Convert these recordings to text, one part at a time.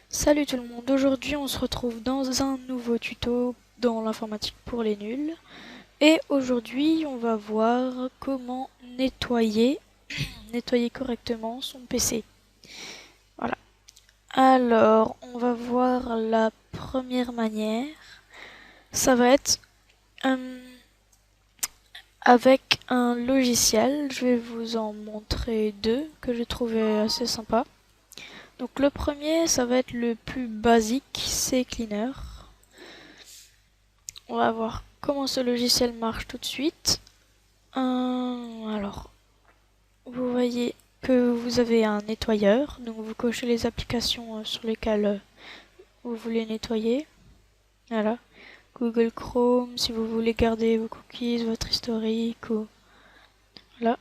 Salut tout le monde, aujourd'hui on se retrouve dans un nouveau tuto dans l'informatique pour les nuls. Et aujourd'hui on va voir comment nettoyer correctement son PC. Voilà. Alors on va voir la première manière. Ça va être avec un logiciel. Je vais vous en montrer deux que j'ai trouvé assez sympa. Donc le premier, ça va être le plus basique, c'est Cleaner. On va voir comment ce logiciel marche tout de suite. Alors, vous voyez que vous avez un nettoyeur, donc vous cochez les applications sur lesquelles vous voulez nettoyer. Voilà. Google Chrome, si vous voulez garder vos cookies, votre historique, ou... Voilà.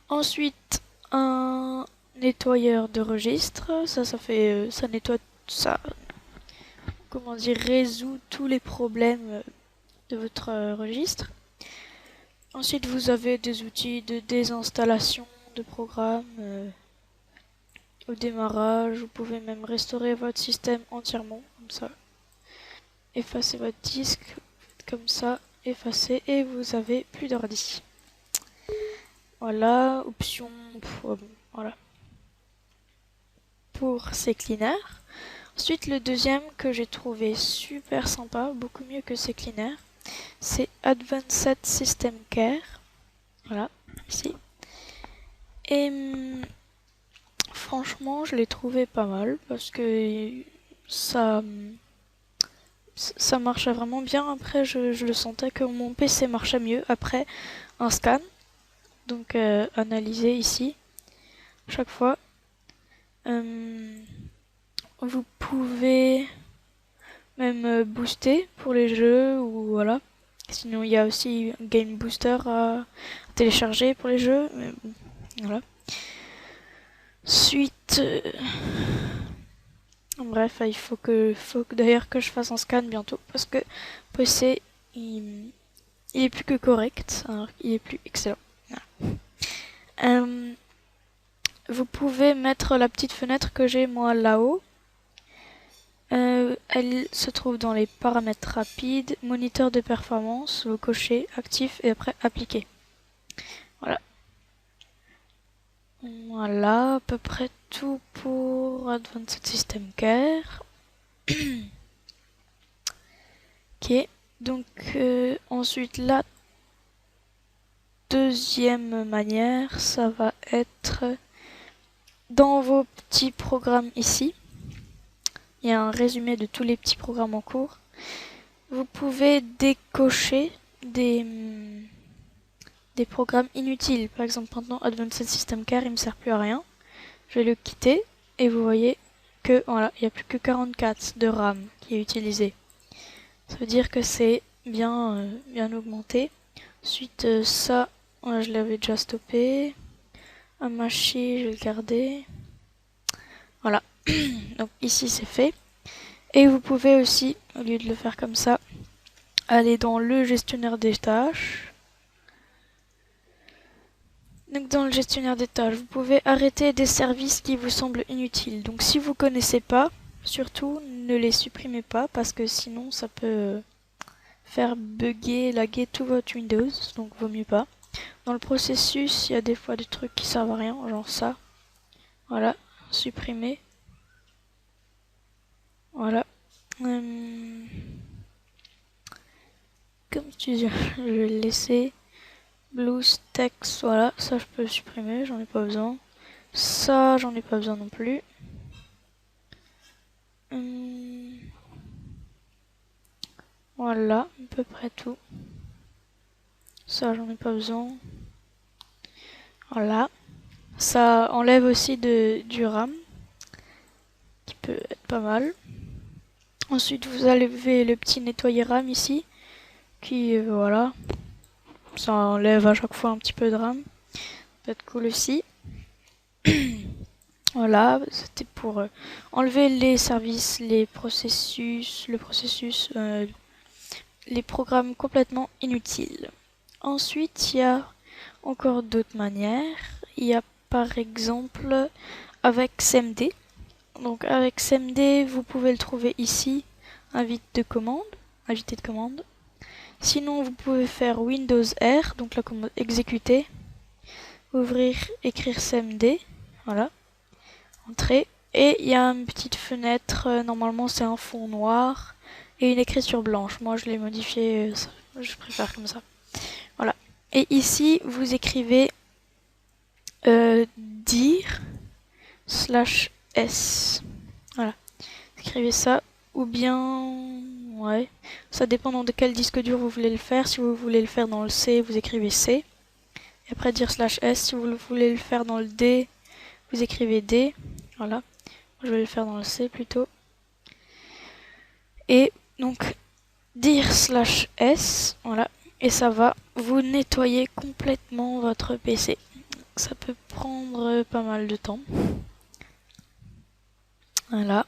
Ensuite, un nettoyeur de registre. Ça nettoie, ça, comment dire, résout tous les problèmes de votre registre. Ensuite, vous avez des outils de désinstallation de programmes au démarrage. Vous pouvez même restaurer votre système entièrement, comme ça. Effacer votre disque, comme ça, effacer, et vous avez plus d'ordi. Voilà, option, voilà. Pour CCleaner. Ensuite, le deuxième que j'ai trouvé super sympa, beaucoup mieux que CCleaner, c'est Advanced System Care. Voilà, ici. Et franchement, je l'ai trouvé pas mal parce que ça, ça marchait vraiment bien. Après, je le sentais que mon PC marchait mieux après un scan. Donc, analyser ici, chaque fois. Vous pouvez même booster pour les jeux ou voilà. Sinon, il y a aussi un Game Booster à télécharger pour les jeux. Mais bon, voilà. Suite. Bref, il faut que d'ailleurs que je fasse un scan bientôt parce que PC il est plus que correct, alors il est plus excellent. Voilà. Vous pouvez mettre la petite fenêtre que j'ai moi là-haut. Elle se trouve dans les paramètres rapides, moniteur de performance, vous cochez actif et après appliquer. Voilà. Voilà, à peu près tout pour Advanced System Care. Ok, donc ensuite la deuxième manière, ça va être dans vos petits programmes ici. Il y a un résumé de tous les petits programmes en cours. Vous pouvez décocher des programmes inutiles. Par exemple, maintenant, Advanced System Care, il me sert plus à rien. Je vais le quitter et vous voyez que voilà, il n'y a plus que 44 de RAM qui est utilisé. Ça veut dire que c'est bien, bien augmenté. Ensuite, ça, voilà, je l'avais déjà stoppé. Amashi, je vais le garder. Voilà. Donc ici, c'est fait. Et vous pouvez aussi, au lieu de le faire comme ça, aller dans le gestionnaire des tâches. Donc dans le gestionnaire des tâches, vous pouvez arrêter des services qui vous semblent inutiles. Donc si vous ne connaissez pas, surtout ne les supprimez pas parce que sinon ça peut faire bugger, laguer tout votre Windows, donc vaut mieux pas. Dans le processus, il y a des fois des trucs qui servent à rien, genre ça. Voilà, supprimer. Voilà. Comme tu dis, je vais le laisser. BlueStacks, voilà, ça je peux supprimer, j'en ai pas besoin. Ça, j'en ai pas besoin non plus. Voilà, à peu près tout. Ça, j'en ai pas besoin. Voilà. Ça enlève aussi du RAM, qui peut être pas mal. Ensuite, vous enlevez le petit nettoyer RAM ici, qui, voilà, ça enlève à chaque fois un petit peu de RAM. Ça peut être cool aussi. Voilà, c'était pour enlever les services, les processus, les programmes complètement inutiles. Ensuite, il y a encore d'autres manières. Il y a par exemple avec CMD. Donc avec CMD, vous pouvez le trouver ici, invité de commande. Sinon, vous pouvez faire Windows R, donc la commande exécuter, ouvrir, écrire CMD, voilà, entrer. Et il y a une petite fenêtre, normalement c'est un fond noir et une écriture blanche. Moi je l'ai modifié, je préfère comme ça. Voilà. Et ici, vous écrivez dir /s. Voilà. Écrivez ça, ou bien... Ouais. Ça dépend de quel disque dur vous voulez le faire. Si vous voulez le faire dans le C, vous écrivez C. Et après dire /s. Si vous voulez le faire dans le D, vous écrivez D. Voilà. Je vais le faire dans le C plutôt. Et donc, dir /s. Voilà. Et ça va vous nettoyer complètement votre PC. Ça peut prendre pas mal de temps. Voilà.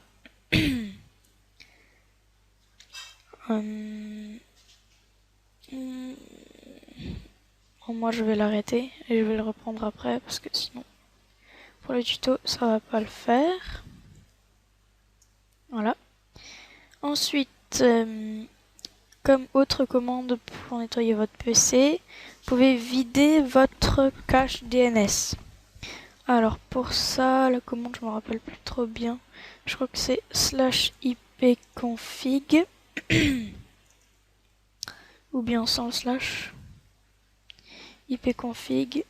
Bon, moi je vais l'arrêter et je vais le reprendre après parce que sinon pour le tuto ça va pas le faire. Voilà. Ensuite, comme autre commande pour nettoyer votre PC, vous pouvez vider votre cache DNS. Alors pour ça, la commande je me rappelle plus trop bien. Je crois que c'est /ipconfig ou bien sans le slash. ipconfig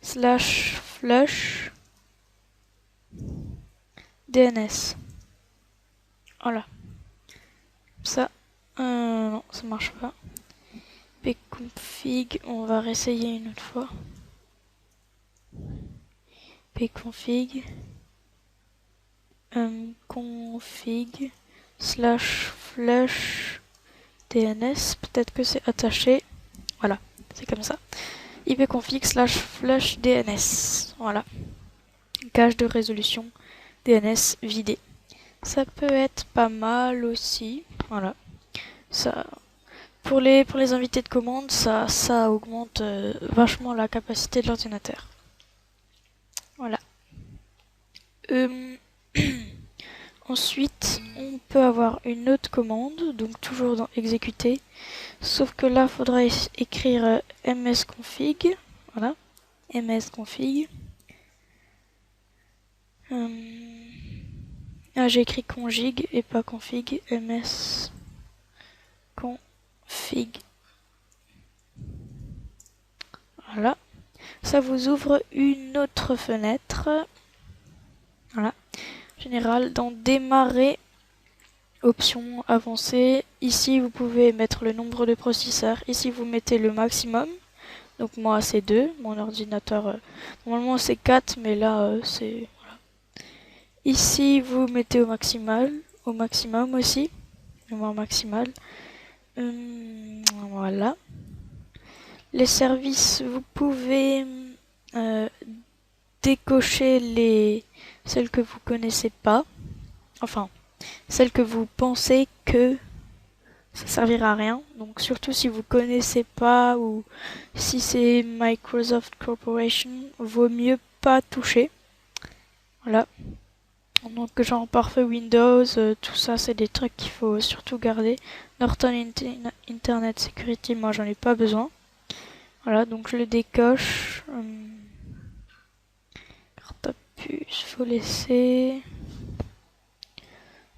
/flush DNS. Voilà. Ça, non, ça marche pas. pconfig, on va réessayer une autre fois. pconfig config /flush DNS, peut-être que c'est attaché. Voilà, c'est comme ça. ipconfig /flush DNS. Voilà. Cache de résolution DNS vidé. Ça peut être pas mal aussi. Voilà. Ça, pour les invités de commande, ça augmente vachement la capacité de l'ordinateur. Voilà. Ensuite, on peut avoir une autre commande, donc toujours dans exécuter, sauf que là, il faudra écrire msconfig. Voilà. msconfig. J'ai écrit config et pas config. msconfig. Voilà. Ça vous ouvre une autre fenêtre. Voilà. Général, dans démarrer, option avancée. Ici, vous pouvez mettre le nombre de processeurs. Ici, vous mettez le maximum. Donc moi, c'est 2. Mon ordinateur, normalement, c'est 4, mais là, c'est... Voilà. Ici, vous mettez au maximum aussi. Mémoire maximale. Voilà. Les services, vous pouvez décocher celles que vous connaissez pas. Enfin, celles que vous pensez que ça servira à rien. Donc surtout si vous connaissez pas ou si c'est Microsoft Corporation, vaut mieux pas toucher. Voilà. Donc genre parfait Windows, tout ça c'est des trucs qu'il faut surtout garder. Norton Internet Security, moi j'en ai pas besoin. Voilà, donc je le décoche. Carte à puce, faut laisser.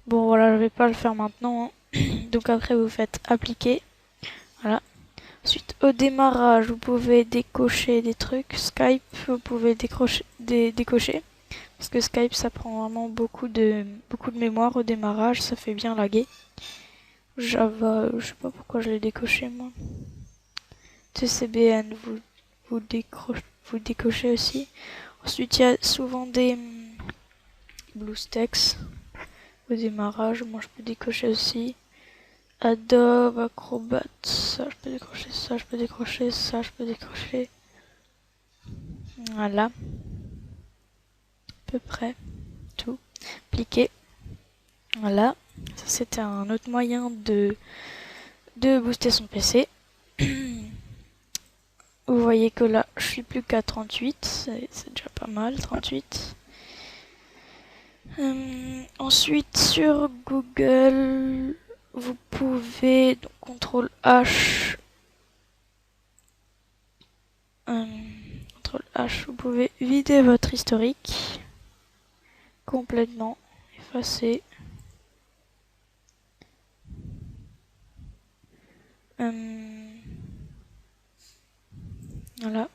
Bon voilà, je vais pas le faire maintenant. Hein. Donc après vous faites appliquer. Voilà. Ensuite au démarrage, vous pouvez décocher des trucs. Skype, vous pouvez décocher. Parce que Skype ça prend vraiment beaucoup de mémoire au démarrage, ça fait bien laguer. Java, je sais pas pourquoi je l'ai décoché moi. TCBN, vous décochez aussi. Ensuite, il y a souvent des BlueStacks au démarrage. Moi, je peux décocher aussi. Adobe, Acrobat, ça, je peux décrocher, ça, je peux décrocher, ça, je peux décrocher. Voilà. À peu près tout. Appliquer. Voilà. Ça, c'était un autre moyen de booster son PC. Vous voyez que là, je suis plus qu'à 38, c'est déjà pas mal, 38. Ensuite, sur Google, vous pouvez, donc CTRL H, CTRL H, vous pouvez vider votre historique complètement, effacer. Voilà.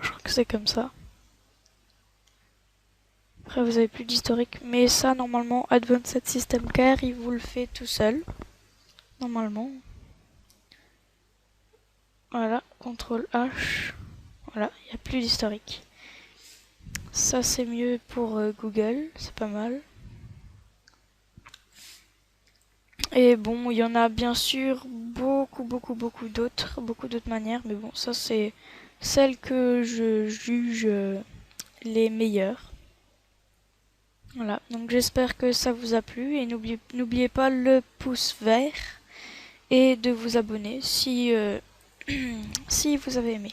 Je crois que c'est comme ça. Après, vous avez plus d'historique. Mais ça, normalement, Advanced System Care, il vous le fait tout seul. Normalement. Voilà, CTRL H. Voilà, il n'y a plus d'historique. Ça, c'est mieux pour Google. C'est pas mal. Et bon, il y en a bien sûr beaucoup d'autres manières. Mais bon, ça, c'est celle que je juge les meilleures. Voilà, donc j'espère que ça vous a plu et n'oubliez pas le pouce vert et de vous abonner si, si vous avez aimé.